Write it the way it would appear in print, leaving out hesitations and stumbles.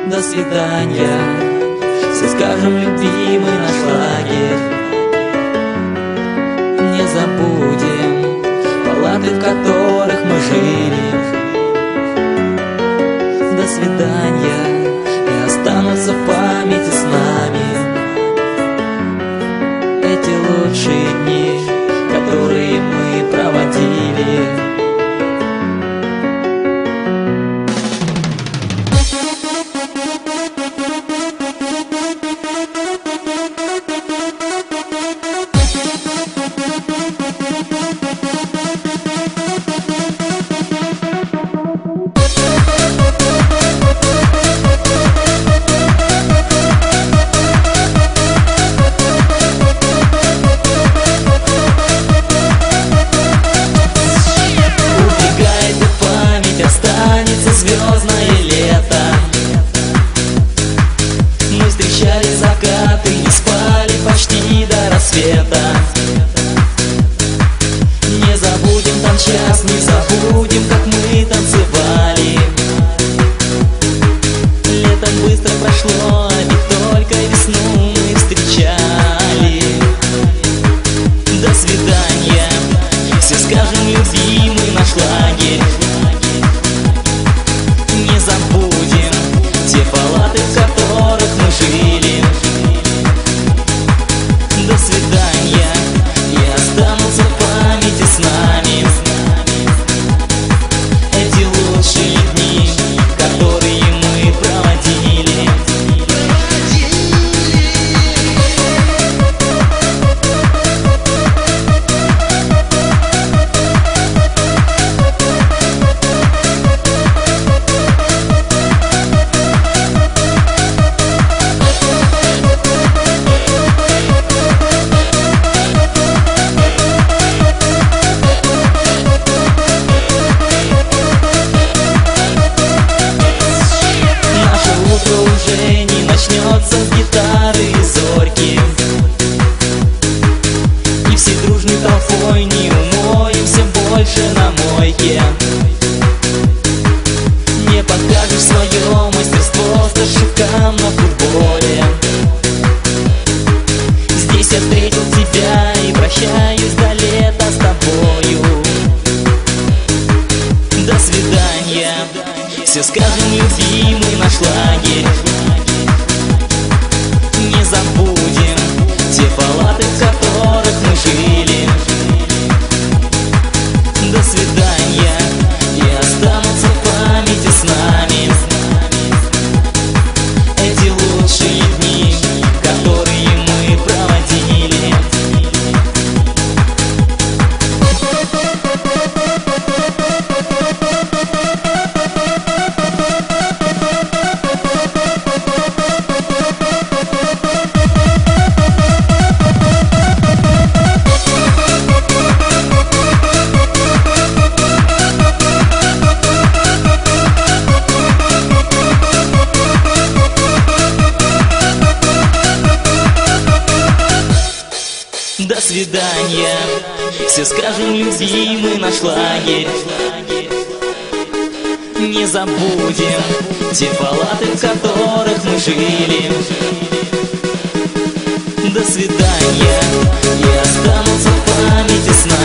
До свидания, все скажем, любимый наш лагерь. Не забудем палаты, в которых мы жили. До свидания, и останутся в памяти с нами эти лучшие дни, которые мы проводили. Звездное лето, мы встречали закаты, не спали почти до рассвета. Не забудем там час, не забудем, как мы танцевали. Летом быстро прошло, а ведь только весну мы встречали. До свидания, все скажем, любимый наш лагерь. Не забудем те палаты, в которых мы жили. До свидания, и останутся в памяти с нами эти лучшие дни, которые мы проводили. Уже не начнется с гитары и зорьки, и все дружной толпой не умоемся больше на мойке. Не покажешь свое мастерство старшикам на футболе. Здесь я встретил тебя и прощаюсь до лета с тобою. До свидания, все скажем, любимый наш лагерь. Не забудем те палаты, в которых мы жили. До свидания, и останутся в памяти с нами эти лучшие дни, которые мы проводили. До свидания, все скажем, любимый наш лагерь. Не забудем те палаты, в которых мы жили. До свидания, и останутся в памяти с нами